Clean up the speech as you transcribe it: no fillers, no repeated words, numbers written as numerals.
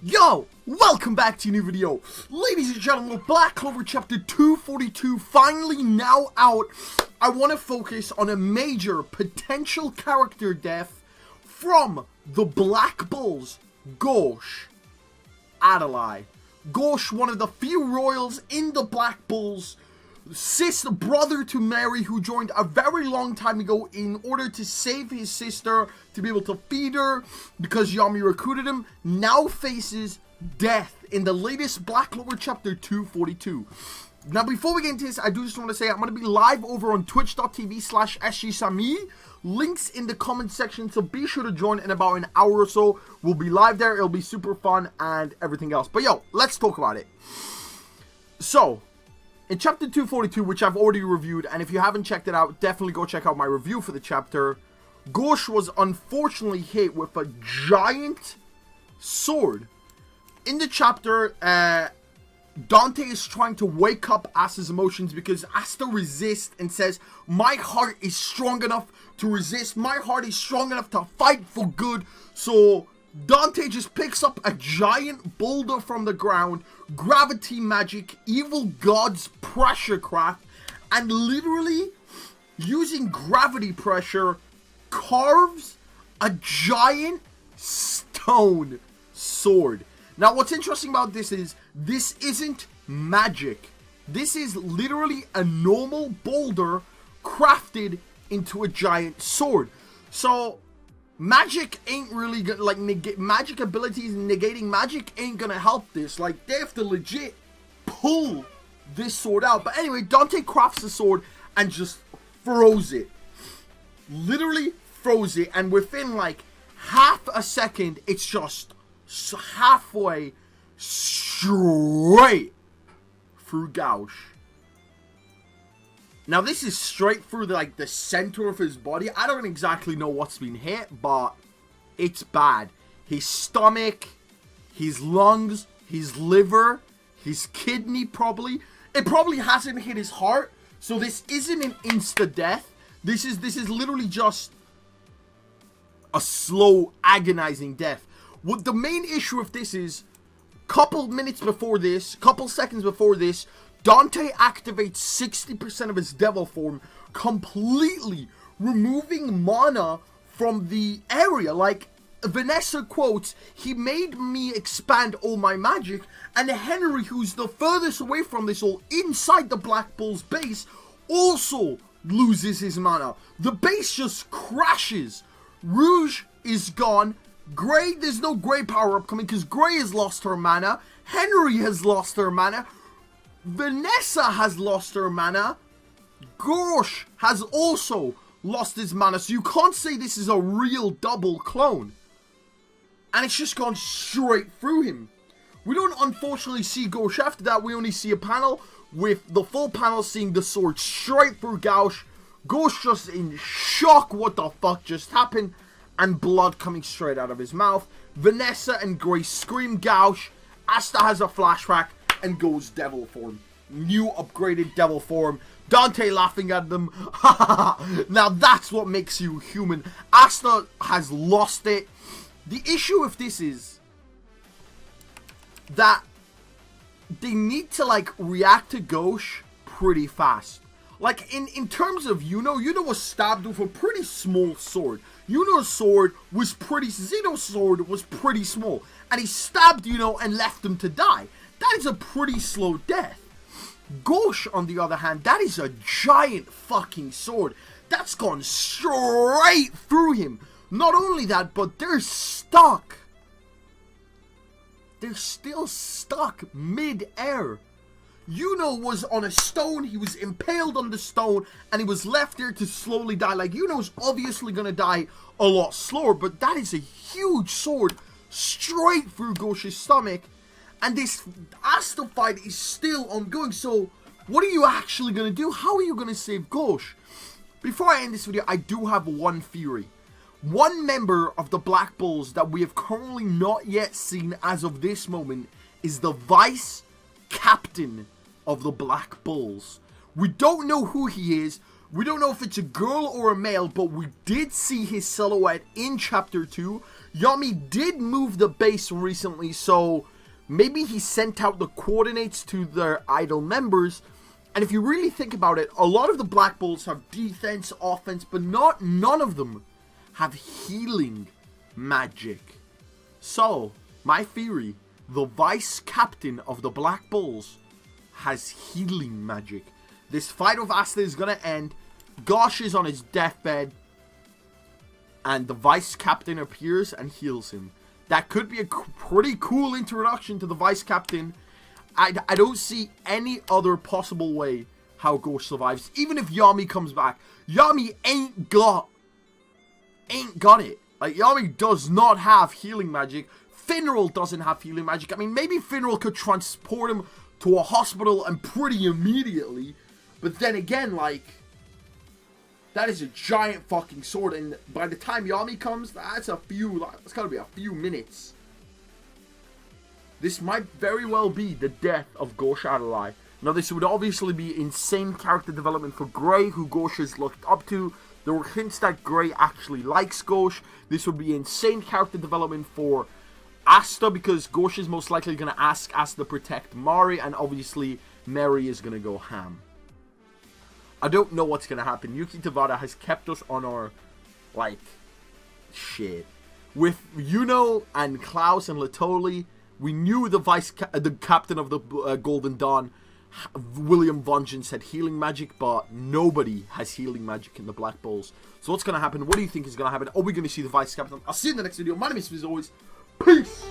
Yo, welcome back to a new video. Ladies and gentlemen, Black Clover chapter 242 finally now out. I want to focus on a major potential character death from the Black Bulls, Gauche, Adlai. Gauche, one of the few royals in the Black Bulls, sister brother to Mary, who joined a very long time ago in order to save his sister, to be able to feed her because Yami recruited him, now faces death in the latest Black Clover chapter 242. Now, before we get into this, I do just want to say I'm going to be live over on twitch.tv/SGSAMI. Links in the comment section, so be sure to join in about an hour or so. We'll be live there. It'll be super fun and everything else. But yo, let's talk about it. So, in chapter 242, which I've already reviewed, and if you haven't checked it out, definitely go check out my review for the chapter. Gauche was unfortunately hit with a giant sword. In the chapter, Dante is trying to wake up Asta's emotions because Asta resists and says, my heart is strong enough to resist. My heart is strong enough to fight for good. So Dante just picks up a giant boulder from the ground, gravity magic, evil god's pressure craft, and literally using gravity pressure carves a giant stone sword. Now, what's interesting about this is this isn't magic. This is literally a normal boulder crafted into a giant sword. So magic ain't really gonna, like, magic abilities and negating magic ain't gonna help this. Like, they have to legit pull this sword out. But anyway, Dante crafts the sword and just throws it. Literally throws it, and within like half a second, it's just halfway straight through Gauche. Now, this is straight through the center of his body. I don't exactly know what's been hit, but it's bad. His stomach, his lungs, his liver, his kidney probably. It probably hasn't hit his heart, so this isn't an insta-death. This is literally just a slow, agonizing death. What the main issue with this is, couple seconds before this, Dante activates 60% of his devil form, completely removing mana from the area. Like, Vanessa quotes, he made me expand all my magic, and Henry, who's the furthest away from this all, inside the Black Bull's base, also loses his mana. The base just crashes. Rouge is gone. Grey, there's no Grey power up coming because Grey has lost her mana. Henry has lost her mana. Vanessa has lost her mana. Gauche has also lost his mana. So you can't say this is a real double clone. And it's just gone straight through him. We don't unfortunately see Gauche after that. We only see a panel with the full panel seeing the sword straight through Gauche. Gauche just in shock. What the fuck just happened? And blood coming straight out of his mouth. Vanessa and Grey scream Gauche. Asta has a flashback and goes devil form. New upgraded devil form. Dante laughing at them. Now that's what makes you human. Asta has lost it. The issue with this is that they need to like react to Gauche pretty fast. Like in terms of Yuno was stabbed with a pretty small sword. Yuno's sword was Zeno's sword was pretty small. And he stabbed Yuno and left him to die. That is a pretty slow death. Gauche, on the other hand, that is a giant fucking sword. That's gone straight through him. Not only that, but they're stuck. They're still stuck mid-air. Yuno was on a stone, he was impaled on the stone, and he was left there to slowly die. Like, Yuno's obviously gonna die a lot slower, but that is a huge sword straight through Gauche's stomach. And this Asta fight is still ongoing, so what are you actually gonna do? How are you gonna save Gauche? Before I end this video, I do have one theory. One member of the Black Bulls that we have currently not yet seen as of this moment is the vice captain of the Black Bulls. We don't know who he is, We don't know if it's a girl or a male, but we did see his silhouette in Chapter 2. Yami did move the base recently, so maybe he sent out the coordinates to their idol members. And if you really think about it, a lot of the Black Bulls have defense, offense, but none of them have healing magic. So, my theory, the vice captain of the Black Bulls has healing magic. This fight with Asta is going to end. Gauche is on his deathbed. And the vice captain appears and heals him. That could be a pretty cool introduction to the vice captain. I don't see any other possible way how Gauche survives. Even if Yami comes back. Yami ain't got it. Like, Yami does not have healing magic. Finral doesn't have healing magic. I mean, maybe Finral could transport him to a hospital and pretty immediately. But then again, like, that is a giant fucking sword. And by the time Yami comes, that's gotta be a few minutes. This might very well be the death of Gauche Adlai. Now, this would obviously be insane character development for Grey, who Gauche has looked up to. There were hints that Grey actually likes Gauche. This would be insane character development for Asta, because Gauche is most likely going to ask Asta to protect Mari, and obviously Mary is going to go ham. I don't know what's going to happen. Yuki Tabata has kept us on our, like, shit. With Yuno and Klaus and Latoli, we knew the captain of the Golden Dawn, William Vengeance, had healing magic, but nobody has healing magic in the Black Bulls. So what's going to happen? What do you think is going to happen? Are we going to see the vice captain? I'll see you in the next video. My name is, as always, peace!